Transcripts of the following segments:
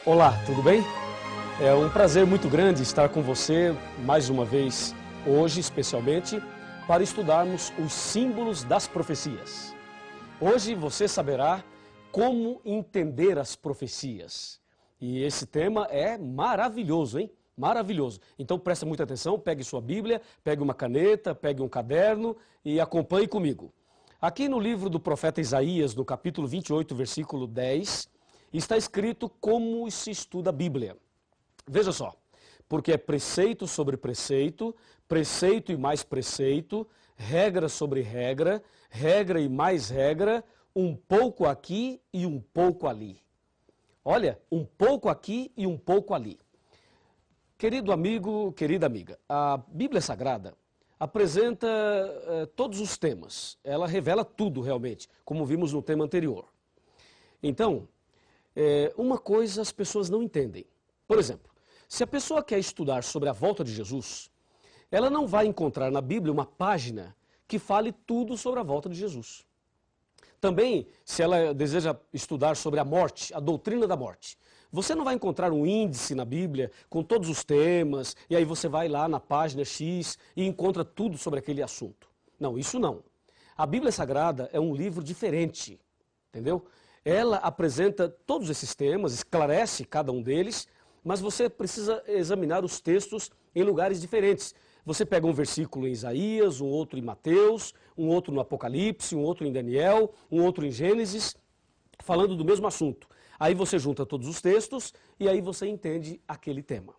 Olá, tudo bem? É um prazer muito grande estar com você mais uma vez, hoje especialmente, para estudarmos os símbolos das profecias. Hoje você saberá como entender as profecias. E esse tema é maravilhoso, hein? Maravilhoso. Então presta muita atenção, pegue sua Bíblia, pegue uma caneta, pegue um caderno e acompanhe comigo. Aqui no livro do profeta Isaías, no capítulo 28, versículo 10, está escrito como se estuda a Bíblia. Veja só, porque é preceito sobre preceito, preceito e mais preceito, regra sobre regra, regra e mais regra, um pouco aqui e um pouco ali. Olha, um pouco aqui e um pouco ali. Querido amigo, querida amiga, a Bíblia Sagrada apresenta todos os temas. Ela revela tudo realmente, como vimos no tema anterior. Então, uma coisa as pessoas não entendem. Por exemplo, se a pessoa quer estudar sobre a volta de Jesus, ela não vai encontrar na Bíblia uma página que fale tudo sobre a volta de Jesus. Também, se ela deseja estudar sobre a morte, a doutrina da morte, você não vai encontrar um índice na Bíblia com todos os temas, e aí você vai lá na página X e encontra tudo sobre aquele assunto. Não, isso não. A Bíblia Sagrada é um livro diferente, entendeu? Ela apresenta todos esses temas, esclarece cada um deles, mas você precisa examinar os textos em lugares diferentes. Você pega um versículo em Isaías, um outro em Mateus, um outro no Apocalipse, um outro em Daniel, um outro em Gênesis, falando do mesmo assunto. Aí você junta todos os textos e aí você entende aquele tema.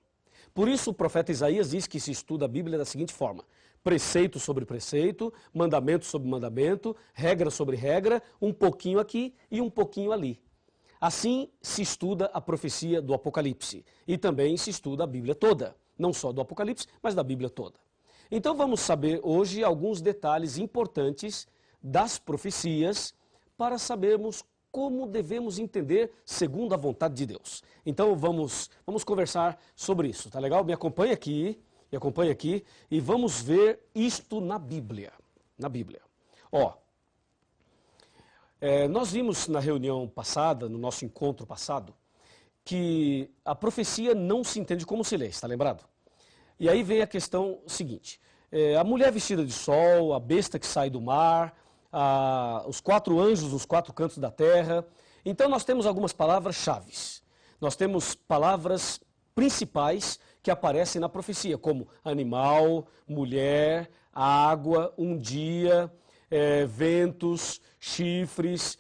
Por isso o profeta Isaías diz que se estuda a Bíblia da seguinte forma: preceito sobre preceito, mandamento sobre mandamento, regra sobre regra, um pouquinho aqui e um pouquinho ali. Assim se estuda a profecia do Apocalipse e também se estuda a Bíblia toda, não só do Apocalipse, mas da Bíblia toda. Então vamos saber hoje alguns detalhes importantes das profecias para sabermos como devemos entender segundo a vontade de Deus. Então vamos conversar sobre isso, tá legal? Me acompanha aqui e vamos ver isto na Bíblia. Na Bíblia. Ó, nós vimos na reunião passada, no nosso encontro passado, que a profecia não se entende como se lê, está lembrado? E aí vem a questão seguinte: a mulher vestida de sol, a besta que sai do mar, os 4 anjos nos 4 cantos da terra. Então nós temos algumas palavras-chave. Nós temos palavras principais que aparecem na profecia, como animal, mulher, água, um dia, ventos, chifres,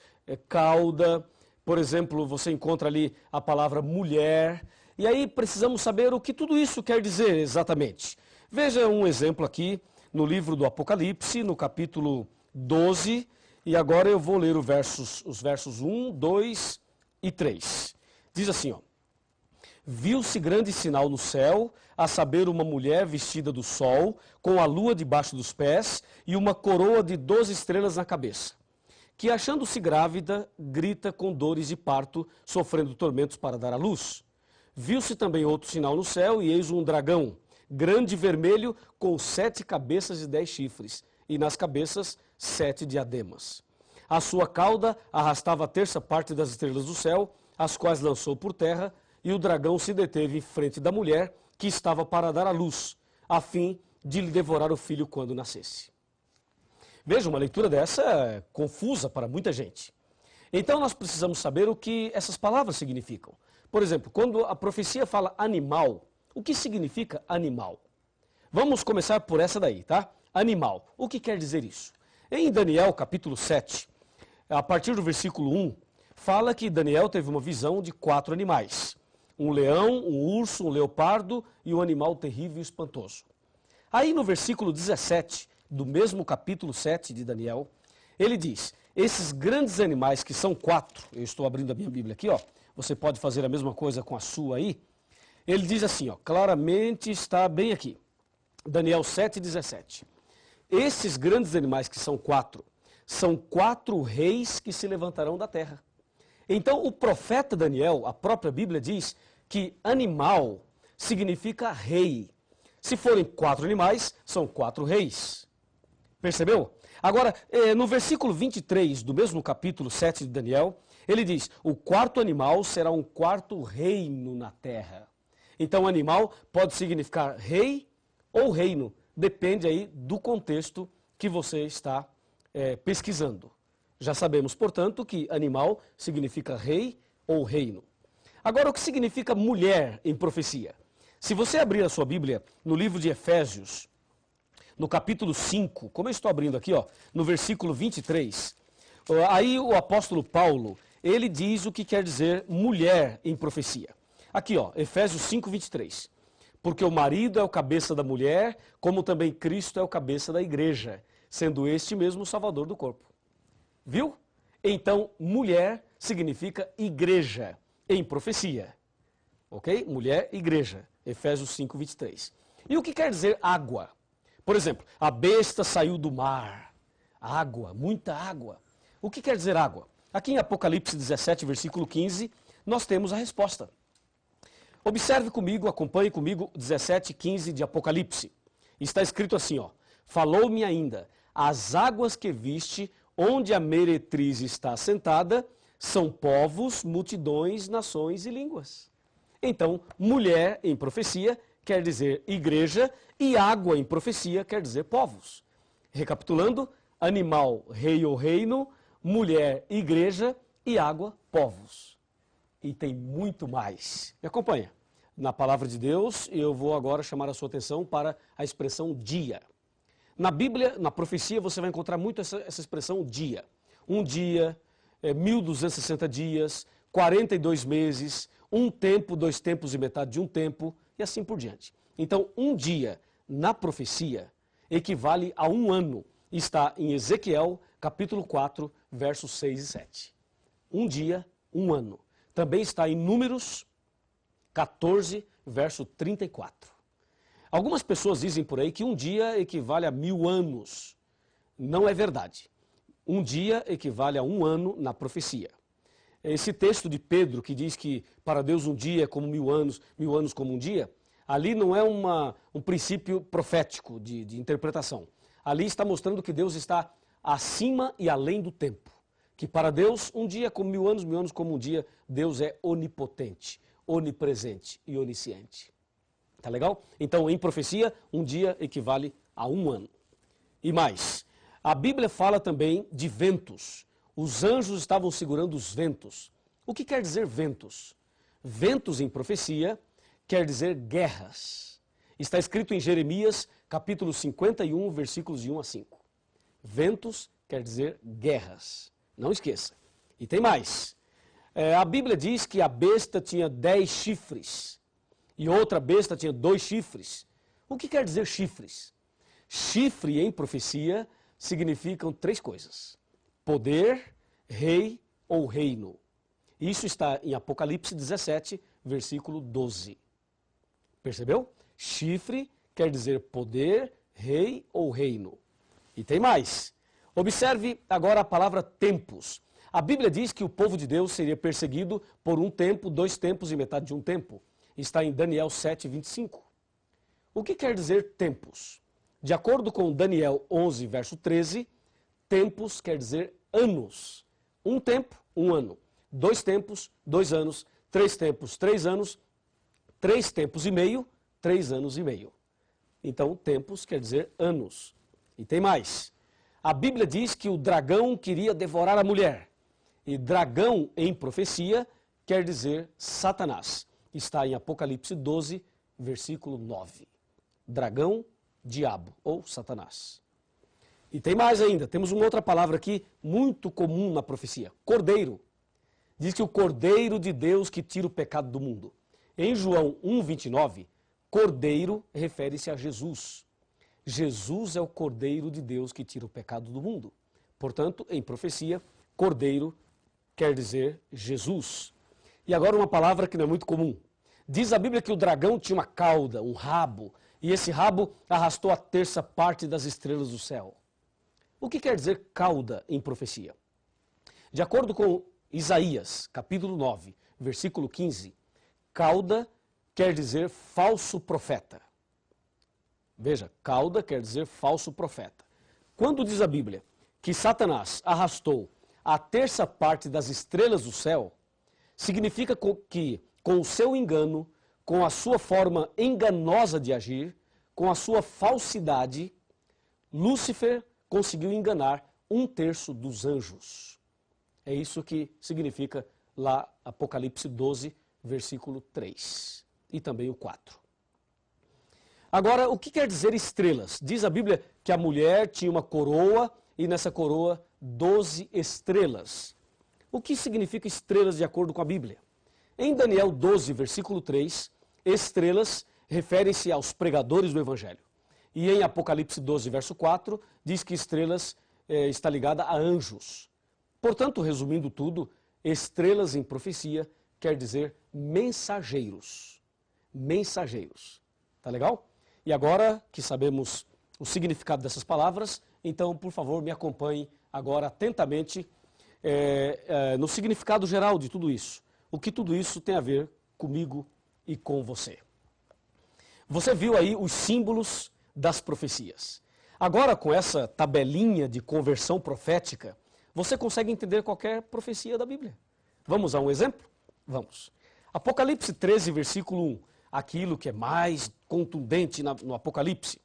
cauda. Por exemplo, você encontra ali a palavra mulher. E aí precisamos saber o que tudo isso quer dizer exatamente. Veja um exemplo aqui no livro do Apocalipse, no capítulo 12, e agora eu vou ler os versos 1, 2 e 3. Diz assim, ó: viu-se grande sinal no céu, a saber, uma mulher vestida do sol, com a lua debaixo dos pés e uma coroa de 12 estrelas na cabeça, que, achando-se grávida, grita com dores de parto, sofrendo tormentos para dar à luz. Viu-se também outro sinal no céu, e eis um dragão, grande e vermelho, com 7 cabeças e 10 chifres, e nas cabeças 7 diademas. A sua cauda arrastava a terça parte das estrelas do céu, as quais lançou por terra, e o dragão se deteve em frente da mulher, que estava para dar à luz, a fim de lhe devorar o filho quando nascesse. Veja, uma leitura dessa é confusa para muita gente. Então nós precisamos saber o que essas palavras significam. Por exemplo, quando a profecia fala animal, o que significa animal? Vamos começar por essa daí, tá? Animal. O que quer dizer isso? Em Daniel, capítulo 7, a partir do versículo 1, fala que Daniel teve uma visão de 4 animais. Um leão, um urso, um leopardo e um animal terrível e espantoso. Aí no versículo 17, do mesmo capítulo 7 de Daniel, ele diz: esses grandes animais, que são 4, eu estou abrindo a minha Bíblia aqui, ó, você pode fazer a mesma coisa com a sua aí. Ele diz assim, ó, claramente está bem aqui, Daniel 7,17. Esses grandes animais, que são 4, são 4 reis que se levantarão da terra. Então o profeta Daniel, a própria Bíblia diz que animal significa rei. Se forem 4 animais, são 4 reis. Percebeu? Agora, no versículo 23 do mesmo capítulo 7 de Daniel, Ele diz, o quarto animal será um quarto reino na terra. Então, animal pode significar rei ou reino, depende aí do contexto que você está pesquisando. Já sabemos, portanto, que animal significa rei ou reino. Agora, o que significa mulher em profecia? Se você abrir a sua Bíblia no livro de Efésios, no capítulo 5, como eu estou abrindo aqui, no versículo 23, aí o apóstolo Paulo, ele diz o que quer dizer mulher em profecia. Aqui, Efésios 5, 23. Porque o marido é o cabeça da mulher, como também Cristo é o cabeça da igreja, sendo este mesmo o salvador do corpo. Viu? Então, mulher significa igreja em profecia. Ok? Mulher, igreja. Efésios 5, 23. E o que quer dizer água? Por exemplo, a besta saiu do mar. Água, muita água. O que quer dizer água? Aqui em Apocalipse 17, versículo 15, nós temos a resposta. Observe comigo, acompanhe comigo 17, 15 de Apocalipse. Está escrito assim, falou-me ainda, as águas que viste, onde a meretriz está assentada, são povos, multidões, nações e línguas. Então, mulher em profecia quer dizer igreja e água em profecia quer dizer povos. Recapitulando, animal, rei ou reino, mulher, igreja e água, povos. E tem muito mais. Me acompanha. Na palavra de Deus, eu vou agora chamar a sua atenção para a expressão dia. Na Bíblia, na profecia, você vai encontrar muito essa expressão dia. Um dia, 1260 dias, 42 meses, um tempo, 2 tempos e metade de um tempo, e assim por diante. Então, um dia na profecia equivale a um ano. Está em Ezequiel, capítulo 4, versos 6 e 7. Um dia, um ano. Também está em Números 14, verso 34. Algumas pessoas dizem por aí que um dia equivale a 1000 anos. Não é verdade. Um dia equivale a um ano na profecia. Esse texto de Pedro que diz que para Deus um dia é como 1000 anos como um dia, ali não é um princípio profético de interpretação. Ali está mostrando que Deus está acima e além do tempo. Que para Deus um dia é como 1000 anos como um dia. Deus é onipotente, onipresente e onisciente. Tá legal? Então, em profecia, um dia equivale a um ano. E mais, a Bíblia fala também de ventos. Os anjos estavam segurando os ventos. O que quer dizer ventos? Ventos em profecia quer dizer guerras. Está escrito em Jeremias, capítulo 51, versículos de 1 a 5. Ventos quer dizer guerras. Não esqueça. E tem mais. A Bíblia diz que a besta tinha 10 chifres e outra besta tinha 2 chifres. O que quer dizer chifres? Chifre em profecia significam 3 coisas. Poder, rei ou reino. Isso está em Apocalipse 17, versículo 12. Percebeu? Chifre quer dizer poder, rei ou reino. E tem mais. Observe agora a palavra tempos. A Bíblia diz que o povo de Deus seria perseguido por um tempo, 2 tempos e metade de um tempo. Está em Daniel 7, 25. O que quer dizer tempos? De acordo com Daniel 11, verso 13, tempos quer dizer anos. Um tempo, um ano. 2 tempos, 2 anos. 3 tempos, 3 anos. 3 tempos e meio, 3 anos e meio. Então, tempos quer dizer anos. E tem mais. A Bíblia diz que o dragão queria devorar a mulher. E dragão em profecia quer dizer Satanás. Está em Apocalipse 12, versículo 9. Dragão, diabo ou Satanás. E tem mais ainda, temos uma outra palavra aqui muito comum na profecia, cordeiro. Diz que o cordeiro de Deus que tira o pecado do mundo. Em João 1,29, cordeiro refere-se a Jesus. Jesus é o cordeiro de Deus que tira o pecado do mundo. Portanto, em profecia, cordeiro quer dizer Jesus. E agora uma palavra que não é muito comum. Diz a Bíblia que o dragão tinha uma cauda, um rabo, e esse rabo arrastou a 1/3 parte das estrelas do céu. O que quer dizer cauda em profecia? De acordo com Isaías, capítulo 9, versículo 15, cauda quer dizer falso profeta. Veja, cauda quer dizer falso profeta. Quando diz a Bíblia que Satanás arrastou a terça parte das estrelas do céu, significa que, com o seu engano, com a sua forma enganosa de agir, com a sua falsidade, Lúcifer conseguiu enganar 1/3 dos anjos. É isso que significa lá Apocalipse 12, versículo 3 e também o 4. Agora, o que quer dizer estrelas? Diz a Bíblia que a mulher tinha uma coroa e nessa coroa 12 estrelas. O que significa estrelas de acordo com a Bíblia? Em Daniel 12, versículo 3, estrelas referem-se aos pregadores do Evangelho. E em Apocalipse 12, verso 4, diz que estrelas está ligada a anjos. Portanto, resumindo tudo, estrelas em profecia quer dizer mensageiros. Mensageiros. Tá legal? E agora que sabemos o significado dessas palavras, então, por favor, me acompanhe agora atentamente no significado geral de tudo isso. O que tudo isso tem a ver comigo e com você. Você viu aí os símbolos das profecias. Agora, com essa tabelinha de conversão profética, você consegue entender qualquer profecia da Bíblia. Vamos a um exemplo? Vamos. Apocalipse 13, versículo 1. Aquilo que é mais contundente no Apocalipse.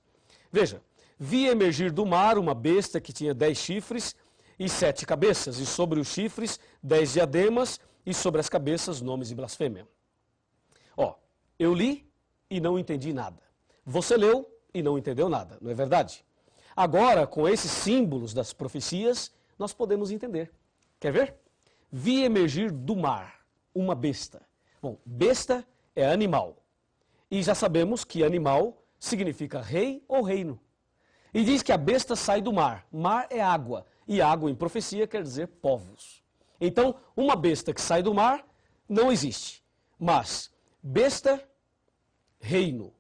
Veja, vi emergir do mar uma besta que tinha 10 chifres e 7 cabeças, e sobre os chifres 10 diademas, e sobre as cabeças nomes de blasfêmia. Ó, eu li e não entendi nada. Você leu e não entendeu nada, não é verdade? Agora, com esses símbolos das profecias, nós podemos entender. Quer ver? Vi emergir do mar uma besta. Bom, besta é animal. E já sabemos que animal significa rei ou reino. E diz que a besta sai do mar. Mar é água. E água em profecia quer dizer povos. Então, uma besta que sai do mar não existe. Mas, besta, reino.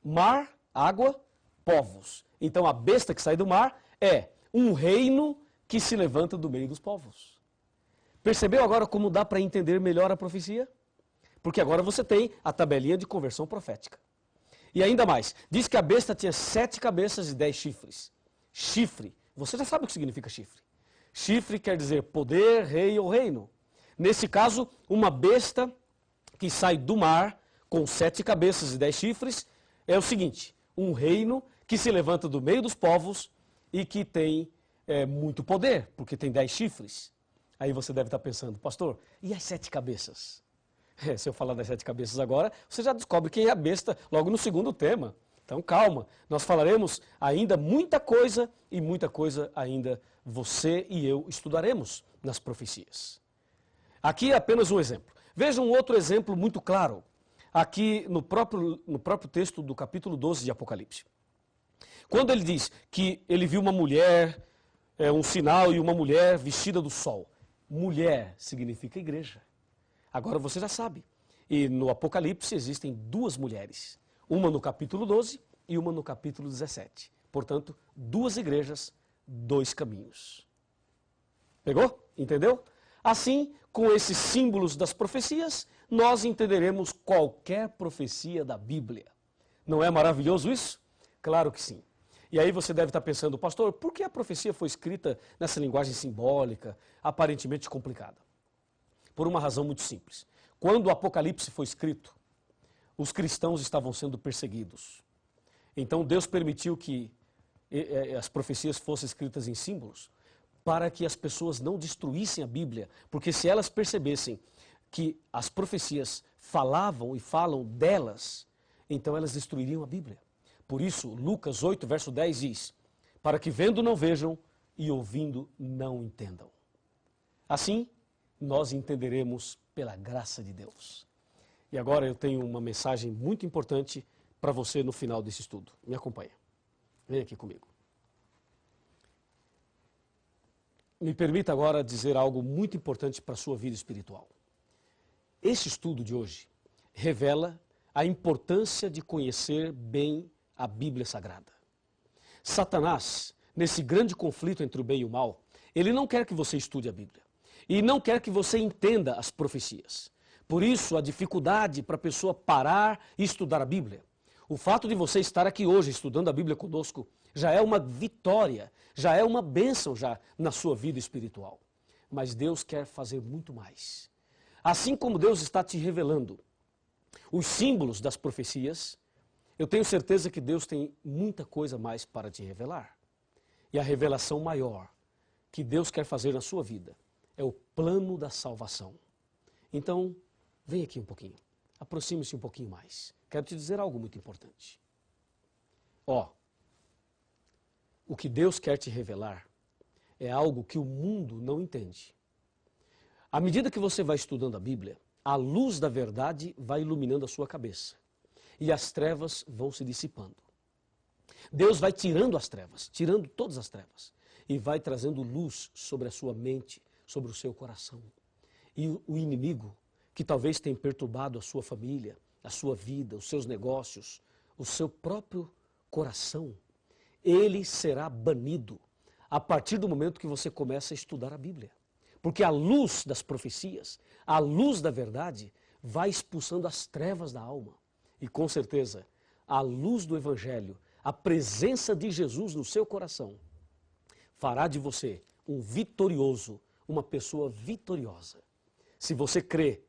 Mar, água, povos. Então, a besta que sai do mar é um reino que se levanta do meio dos povos. Percebeu agora como dá para entender melhor a profecia? Porque agora você tem a tabelinha de conversão profética. E ainda mais, diz que a besta tinha 7 cabeças e 10 chifres. Chifre, você já sabe o que significa chifre. Chifre quer dizer poder, rei ou reino. Nesse caso, uma besta que sai do mar com 7 cabeças e 10 chifres é o seguinte, um reino que se levanta do meio dos povos e que tem muito poder, porque tem 10 chifres. Aí você deve estar pensando, pastor, e as 7 cabeças? Se eu falar das 7 cabeças agora, você já descobre quem é a besta logo no segundo tema. Então calma, nós falaremos ainda muita coisa e muita coisa ainda você e eu estudaremos nas profecias. Aqui é apenas um exemplo. Veja um outro exemplo muito claro, aqui no próprio texto do capítulo 12 de Apocalipse. Quando ele diz que ele viu uma mulher, um sinal e uma mulher vestida do sol. Mulher significa igreja. Agora você já sabe. E no Apocalipse existem 2 mulheres. Uma no capítulo 12 e uma no capítulo 17. Portanto, 2 igrejas, 2 caminhos. Pegou? Entendeu? Assim, com esses símbolos das profecias, nós entenderemos qualquer profecia da Bíblia. Não é maravilhoso isso? Claro que sim. E aí você deve estar pensando, pastor, por que a profecia foi escrita nessa linguagem simbólica, aparentemente complicada? Por uma razão muito simples. Quando o Apocalipse foi escrito, os cristãos estavam sendo perseguidos. Então Deus permitiu que as profecias fossem escritas em símbolos para que as pessoas não destruíssem a Bíblia. Porque se elas percebessem que as profecias falavam e falam delas, então elas destruiriam a Bíblia. Por isso, Lucas 8, verso 10 diz, para que vendo não vejam e ouvindo não entendam. Assim, nós entenderemos pela graça de Deus. E agora eu tenho uma mensagem muito importante para você no final desse estudo. Me acompanha. Vem aqui comigo. Me permita agora dizer algo muito importante para a sua vida espiritual. Esse estudo de hoje revela a importância de conhecer bem a Bíblia Sagrada. Satanás, nesse grande conflito entre o bem e o mal, ele não quer que você estude a Bíblia. E não quer que você entenda as profecias. Por isso, a dificuldade para a pessoa parar e estudar a Bíblia. O fato de você estar aqui hoje estudando a Bíblia conosco já é uma vitória, já é uma bênção já na sua vida espiritual. Mas Deus quer fazer muito mais. Assim como Deus está te revelando os símbolos das profecias, eu tenho certeza que Deus tem muita coisa mais para te revelar. E a revelação maior que Deus quer fazer na sua vida é o plano da salvação. Então, vem aqui um pouquinho, aproxime-se um pouquinho mais. Quero te dizer algo muito importante. O que Deus quer te revelar é algo que o mundo não entende. À medida que você vai estudando a Bíblia, a luz da verdade vai iluminando a sua cabeça e as trevas vão se dissipando. Deus vai tirando as trevas, tirando todas as trevas e vai trazendo luz sobre a sua mente, sobre o seu coração. E o inimigo, que talvez tenha perturbado a sua família, a sua vida, os seus negócios, o seu próprio coração, ele será banido a partir do momento que você começa a estudar a Bíblia. Porque a luz das profecias, a luz da verdade, vai expulsando as trevas da alma. E com certeza, a luz do Evangelho, a presença de Jesus no seu coração, fará de você um vitorioso, uma pessoa vitoriosa. Se você crê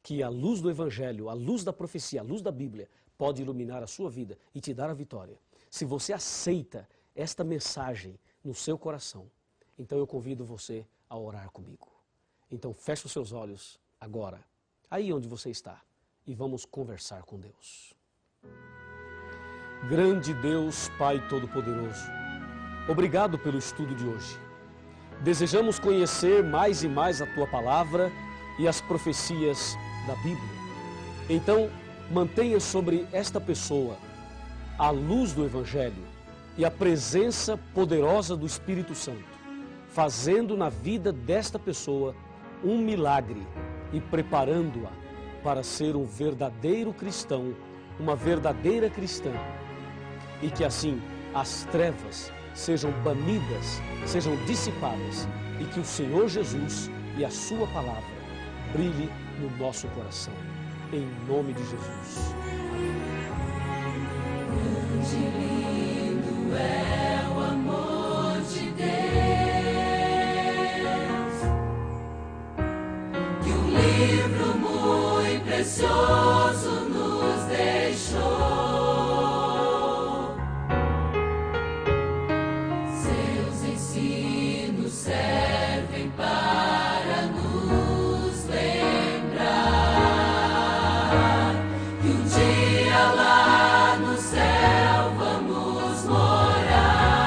que a luz do Evangelho, a luz da profecia, a luz da Bíblia, pode iluminar a sua vida e te dar a vitória. Se você aceita esta mensagem no seu coração, então eu convido você a orar comigo. Então feche os seus olhos agora, aí onde você está, e vamos conversar com Deus. Grande Deus, Pai Todo-Poderoso, obrigado pelo estudo de hoje. Desejamos conhecer mais e mais a Tua Palavra e as profecias da Bíblia. Então, mantenha sobre esta pessoa a luz do Evangelho e a presença poderosa do Espírito Santo, fazendo na vida desta pessoa um milagre e preparando-a para ser um verdadeiro cristão, uma verdadeira cristã. E que assim as trevas sejam banidas, sejam dissipadas e que o Senhor Jesus e a sua palavra brilhe no nosso coração. Em nome de Jesus. Grande e lindo é o amor de Deus, que um livro muito precioso nos deixou. Seus ensinos servem para nos lembrar que um dia lá no céu vamos morar.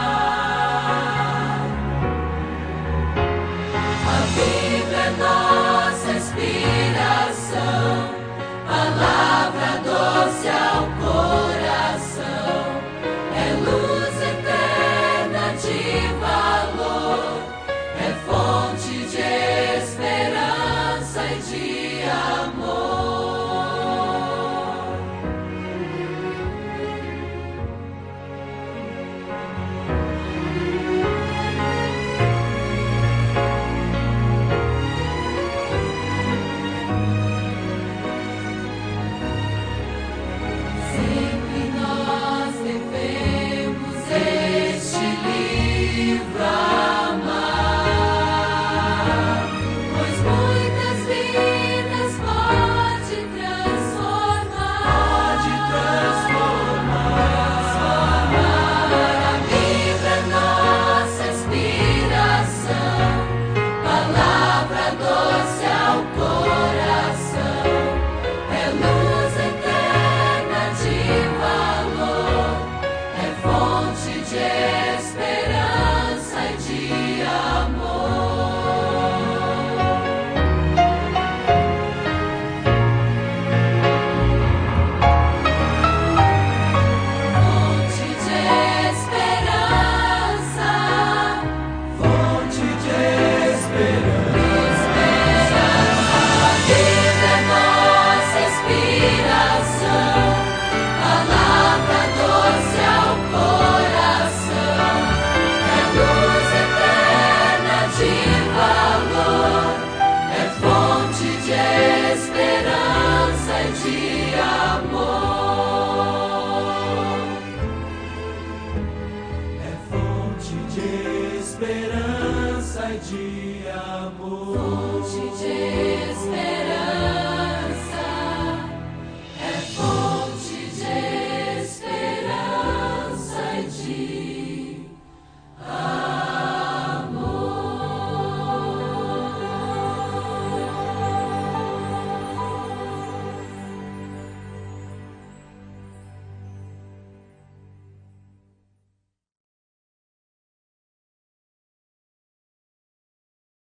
A Bíblia é nossa inspiração, fonte de amor, fonte de esperança.